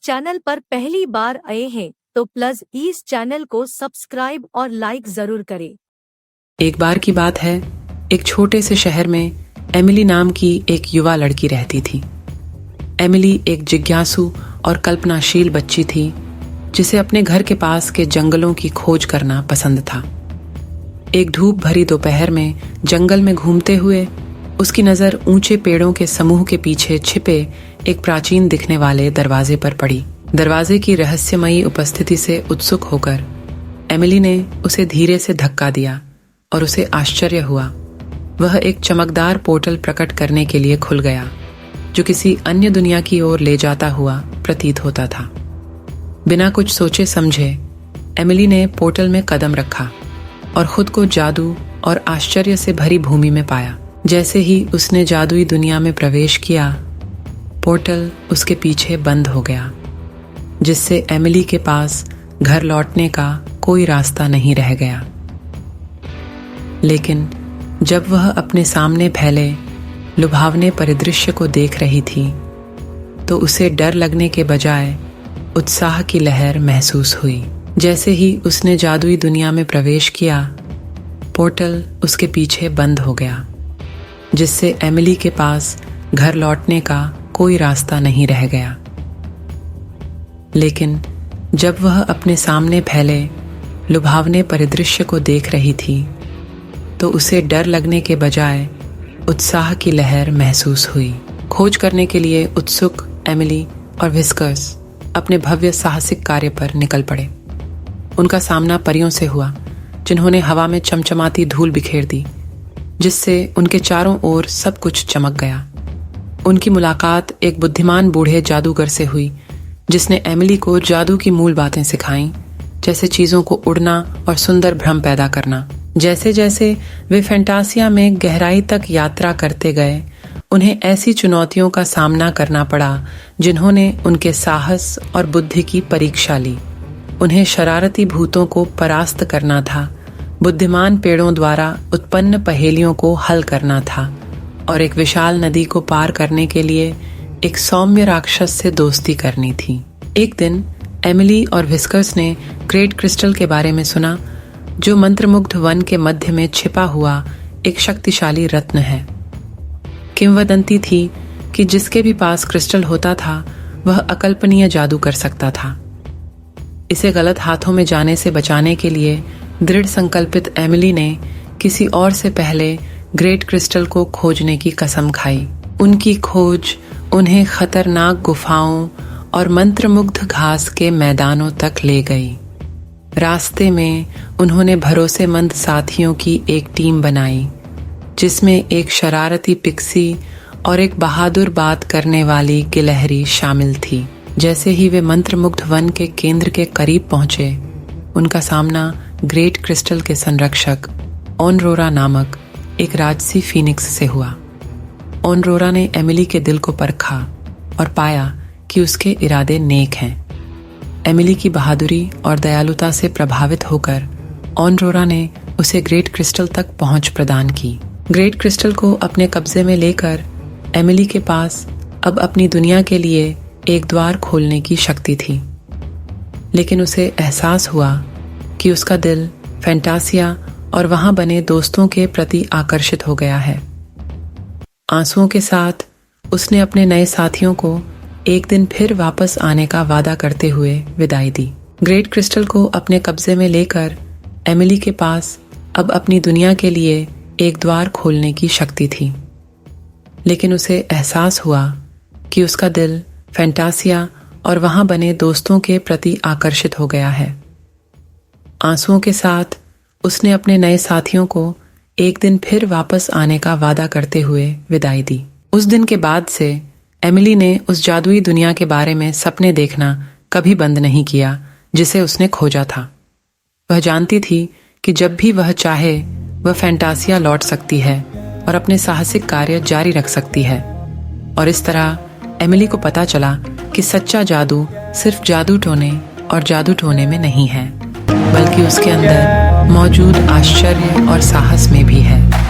Channel पर पहली बार आए हैं तो प्लीज इस चैनल को सब्सक्राइब और लाइक जरूर करें। एक बार की बात है, एक छोटे से शहर में एमिली नाम की एक युवा लड़की रहती थी। एमिली एक जिज्ञासु और कल्पनाशील बच्ची थी जिसे अपने घर के पास के जंगलों की खोज करना पसंद था। एक धूप भरी दोपहर में जंगल में घूमते हुए उसकी नज़र ऊंचे पेड़ों के समूह के पीछे छिपे एक प्राचीन दिखने वाले दरवाजे पर पड़ी। दरवाजे की रहस्यमयी उपस्थिति से उत्सुक होकर एमिली ने उसे धीरे से धक्का दिया और उसे आश्चर्य हुआ। वह एक चमकदार पोर्टल प्रकट करने के लिए खुल गया जो किसी अन्य दुनिया की ओर ले जाता हुआ प्रतीत होता था। बिना कुछ सोचे समझे एमिली ने पोर्टल में कदम रखा और खुद को जादू और आश्चर्य से भरी भूमि में पाया। जैसे ही उसने जादुई दुनिया में प्रवेश किया, पोर्टल उसके पीछे बंद हो गया, जिससे एमिली के पास घर लौटने का कोई रास्ता नहीं रह गया। लेकिन जब वह अपने सामने फैले लुभावने परिदृश्य को देख रही थी तो उसे डर लगने के बजाय उत्साह की लहर महसूस हुई। जैसे ही उसने जादुई दुनिया में प्रवेश किया, पोर्टल उसके पीछे बंद हो गया, जिससे एमिली के पास घर लौटने का कोई रास्ता नहीं रह गया। लेकिन जब वह अपने सामने फैले लुभावने परिदृश्य को देख रही थी तो उसे डर लगने के बजाय उत्साह की लहर महसूस हुई। खोज करने के लिए उत्सुक एमिली और व्हिस्कर्स अपने भव्य साहसिक कार्य पर निकल पड़े। उनका सामना परियों से हुआ जिन्होंने हवा में चमचमाती धूल बिखेर दी, जिससे उनके चारों ओर सब कुछ चमक गया। उनकी मुलाकात एक बुद्धिमान बूढ़े जादूगर से हुई जिसने एमिली को जादू की मूल बातें सिखाईं, जैसे चीजों को उड़ना और सुंदर भ्रम पैदा करना। जैसे जैसे वे फैंटासिया में गहराई तक यात्रा करते गए, उन्हें ऐसी चुनौतियों का सामना करना पड़ा जिन्होंने उनके साहस और बुद्धि की परीक्षा ली। उन्हें शरारती भूतों को परास्त करना था, बुद्धिमान पेड़ों द्वारा उत्पन्न पहेलियों को हल करना था और एक विशाल नदी को पार करने के लिए एक सौम्य राक्षस से दोस्ती करनी थी। एक दिन एमिली और व्हिस्कर्स ने ग्रेट क्रिस्टल के बारे में सुना, जो मंत्रमुग्ध वन के मध्य में छिपा हुआ एक शक्तिशाली रत्न है। किंवदंती थी कि जिसके भी पास क्रिस्टल होता था वह अकल्पनीय जादू कर सकता था। इसे गलत हाथों में जाने से बचाने के लिए दृढ़ संकल्पित एमिली ने किसी और से पहले ग्रेट क्रिस्टल को खोजने की कसम खाई। उनकी खोज उन्हें खतरनाक गुफाओं और मंत्रमुग्ध घास के मैदानों तक ले गई। रास्ते में उन्होंने भरोसेमंद साथियों की एक टीम बनाई, जिसमें एक शरारती पिक्सी और एक बहादुर बात करने वाली गिलहरी शामिल थी। जैसे ही वे मंत्रमुग्ध वन के केंद्र के करीब पहुंचे, उनका सामना ग्रेट क्रिस्टल के संरक्षक ऑनरोरा नामक एक राजसी फीनिक्स से हुआ। ऑनरोरा ने एमिली के दिल को परखा और पाया कि उसके इरादे नेक हैं। एमिली की बहादुरी और दयालुता से प्रभावित होकर ऑनरोरा ने उसे ग्रेट क्रिस्टल तक पहुंच प्रदान की। ग्रेट क्रिस्टल को अपने कब्जे में लेकर एमिली के पास अब अपनी दुनिया के लिए एक द्वार खोलने की शक्ति थी। लेकिन उसे एहसास हुआ कि उसका दिल फैंटासिया और वहां बने दोस्तों के प्रति आकर्षित हो गया है। आंसुओं के साथ उसने अपने नए साथियों को एक दिन फिर वापस आने का वादा करते हुए विदाई दी। ग्रेट क्रिस्टल को अपने कब्जे में लेकर एमिली के पास अब अपनी दुनिया के लिए एक द्वार खोलने की शक्ति थी। लेकिन उसे एहसास हुआ कि उसका दिल फैंटासिया और वहां बने दोस्तों के प्रति आकर्षित हो गया है। आंसुओं के साथ उसने अपने नए साथियों को एक दिन फिर वापस आने का वादा करते हुए विदाई दी। उस दिन के बाद से एमिली ने उस जादुई दुनिया के बारे में सपने देखना कभी बंद नहीं किया जिसे उसने खोजा था। वह जानती थी कि जब भी वह चाहे वह फैंटासिया लौट सकती है और अपने साहसिक कार्य जारी रख सकती है। और इस तरह एमिली को पता चला कि सच्चा जादू सिर्फ जादू टोने और जादू टोने में नहीं है, बल्कि उसके अंदर मौजूद आश्चर्य और साहस में भी है।